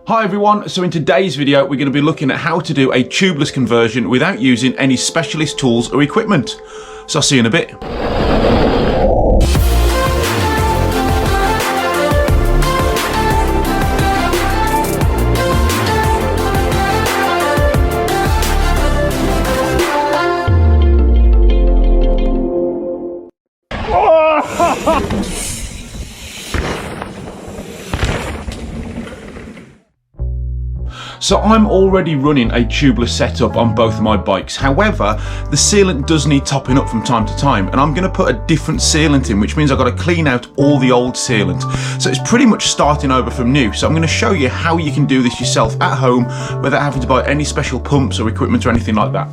Hi everyone, so in today's video we're going to be looking at how to do a tubeless conversion without using any specialist tools or equipment. So I'll see you in a bit. So I'm already running a tubeless setup on both of my bikes. However, the sealant does need topping up from time to time, and I'm going to put a different sealant in, which means I've got to clean out all the old sealant. So it's pretty much starting over from new. So I'm going to show you how you can do this yourself at home without having to buy any special pumps or equipment or anything like that.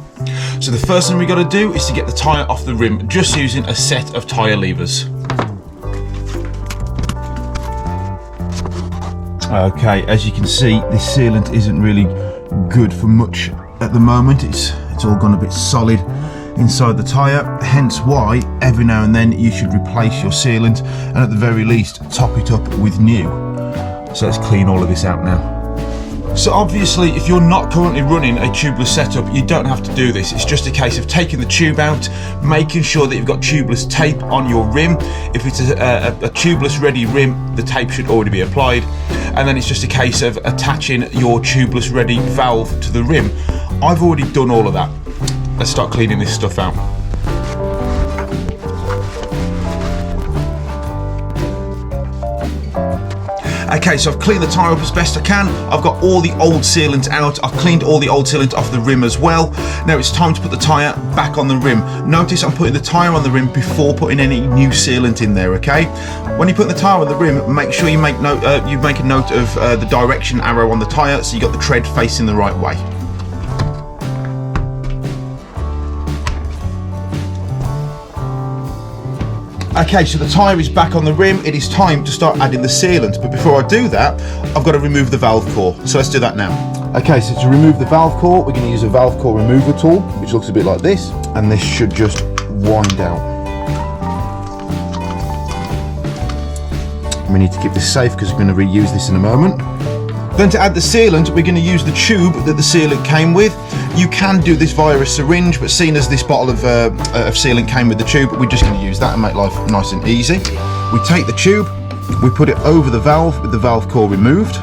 So the first thing we got to do is to get the tyre off the rim, just using a set of tyre levers. Okay, as you can see, this sealant isn't really good for much at the moment. It's all gone a bit solid inside the tyre, hence why every now and then you should replace your sealant and at the very least top it up with new. So let's clean all of this out now. So obviously, if you're not currently running a tubeless setup, you don't have to do this. It's just a case of taking the tube out, making sure that you've got tubeless tape on your rim. If it's a tubeless ready rim, the tape should already be applied. And then it's just a case of attaching your tubeless ready valve to the rim. I've already done all of that. Let's start cleaning this stuff out. Okay, so I've cleaned the tyre up as best I can. I've got all the old sealant out. I've cleaned all the old sealant off the rim as well. Now it's time to put the tyre back on the rim. Notice I'm putting the tyre on the rim before putting any new sealant in there, okay? When you put the tyre on the rim, make sure you make a note of the direction arrow on the tyre so you got the tread facing the right way. Okay, so the tyre is back on the rim. It is time to start adding the sealant. But before I do that, I've got to remove the valve core. So let's do that now. Okay, so to remove the valve core, we're going to use a valve core remover tool, which looks a bit like this. And this should just wind out. We need to keep this safe because we're going to reuse this in a moment. Then to add the sealant, we're going to use the tube that the sealant came with. You can do this via a syringe, but seeing as this bottle of sealant came with the tube, we're just going to use that and make life nice and easy. We take the tube, we put it over the valve with the valve core removed.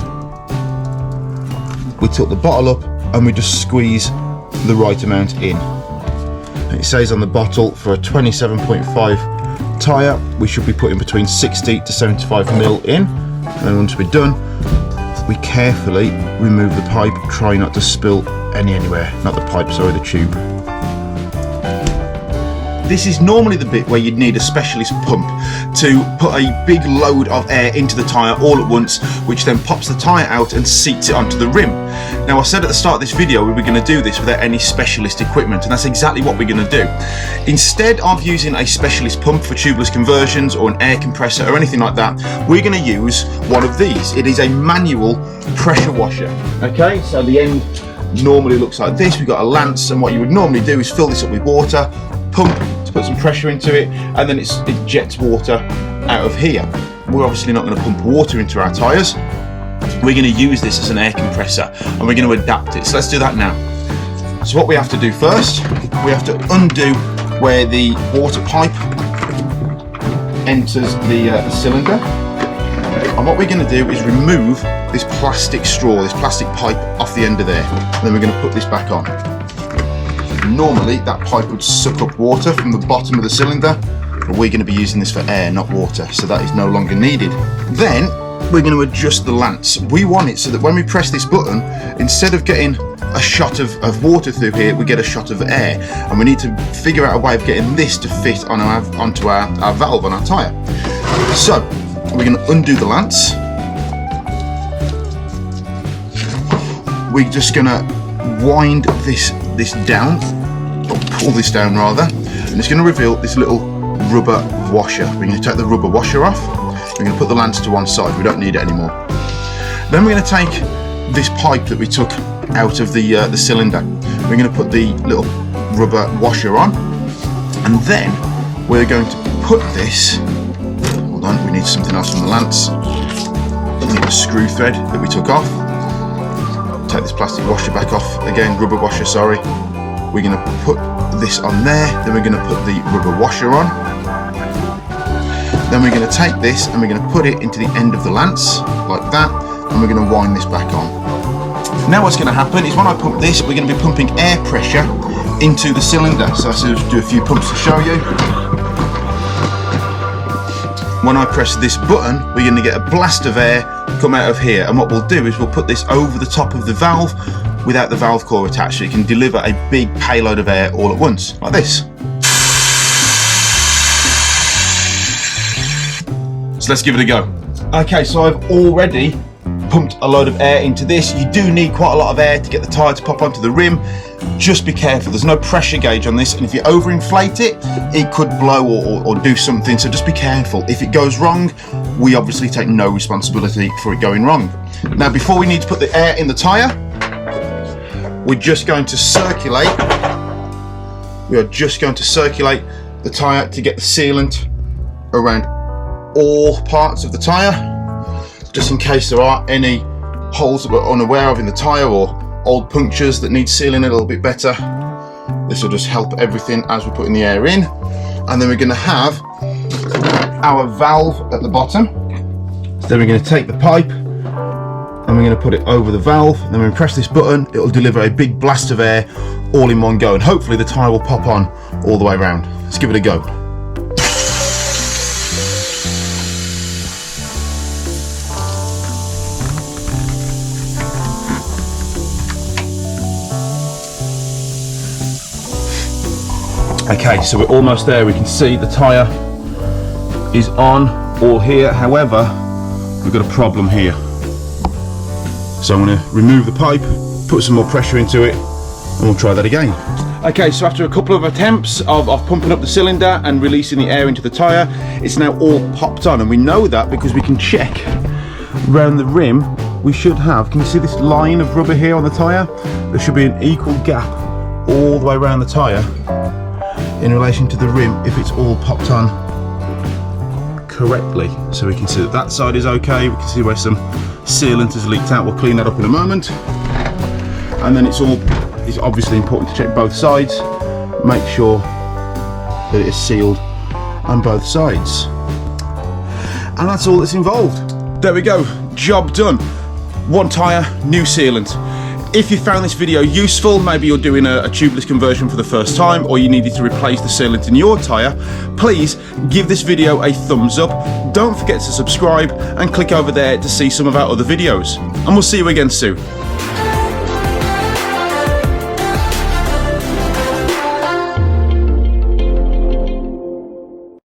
We tilt the bottle up and we just squeeze the right amount in. And it says on the bottle for a 27.5 tyre, we should be putting between 60 to 75 ml in. And then once we're done, we carefully remove the pipe, try not to spill anywhere, not the pipe, sorry, the tube. This is normally the bit where you'd need a specialist pump to put a big load of air into the tyre all at once, which then pops the tyre out and seats it onto the rim. Now I said at the start of this video we were going to do this without any specialist equipment, and that's exactly what we're going to do. Instead of using a specialist pump for tubeless conversions or an air compressor or anything like that, we're going to use one of these. It is a manual pressure washer. Okay, so the end normally looks like this. We've got a lance, and what you would normally do is fill this up with water, pump to put some pressure into it, and then it jets water out of here. We're obviously not going to pump water into our tyres. We're going to use this as an air compressor, and we're going to adapt it. So let's do that now. So what we have to do first, we have to undo where the water pipe enters the cylinder. And what we're going to do is remove this plastic straw, this plastic pipe off the end of there. And then we're going to put this back on. Normally that pipe would suck up water from the bottom of the cylinder, but we're going to be using this for air, not water, so that is no longer needed. Then we're going to adjust the lance. We want it so that when we press this button, instead of getting a shot of water through here, we get a shot of air, and we need to figure out a way of getting this to fit on onto our valve on our tyre. So we're going to undo the lance. We're just going to wind this down, or pull this down rather, and it's going to reveal this little rubber washer. We're going to take the rubber washer off. We're going to put the lance to one side. We don't need it anymore. Then we're going to take this pipe that we took out of the cylinder. We're going to put the little rubber washer on, and then we're going to put this, hold on, we need something else from the lance. We need a screw thread that we took off. take this plastic washer back off again, rubber washer, sorry. We're going to put this on there, then we're going to put the rubber washer on. Then we're going to take this and we're going to put it into the end of the lance, like that, and we're going to wind this back on. Now what's going to happen is when I pump this, we're going to be pumping air pressure into the cylinder. So I'll just do a few pumps to show you. When I press this button, we're going to get a blast of air come out of here, and what we'll do is we'll put this over the top of the valve without the valve core attached, so you can deliver a big payload of air all at once, like this. So let's give it a go. Okay, so I've already pumped a load of air into this. You do need quite a lot of air to get the tyre to pop onto the rim. Just be careful, there's no pressure gauge on this, and if you overinflate it, it could blow or do something, so just be careful. If it goes wrong, we obviously take no responsibility for it going wrong. Now, before we need to put the air in the tyre, we're just going to circulate. We are just going to circulate the tyre to get the sealant around all parts of the tyre, just in case there are any holes that we're unaware of in the tyre or old punctures that need sealing a little bit better. This will just help everything as we're putting the air in. And then we're going to have our valve at the bottom. So then we're going to take the pipe and we're going to put it over the valve. Then when we press this button, it will deliver a big blast of air all in one go, and hopefully the tyre will pop on all the way around. Let's give it a go. Okay, so we're almost there. We can see the tyre is on all here. However, we've got a problem here. So I'm going to remove the pipe, put some more pressure into it, and we'll try that again. Okay, so after a couple of attempts of pumping up the cylinder and releasing the air into the tyre, it's now all popped on, and we know that because we can check around the rim. We should have, can you see this line of rubber here on the tyre? There should be an equal gap all the way around the tyre in relation to the rim if it's all popped on correctly. So we can see that that side is okay. We can see where some sealant has leaked out. We'll clean that up in a moment. And then it's obviously important to check both sides, make sure that it is sealed on both sides. And that's all that's involved. There we go, job done. One tyre, new sealant. If you found this video useful, maybe you're doing a tubeless conversion for the first time, or you needed to replace the sealant in your tyre, please give this video a thumbs up. Don't forget to subscribe and click over there to see some of our other videos. And we'll see you again soon.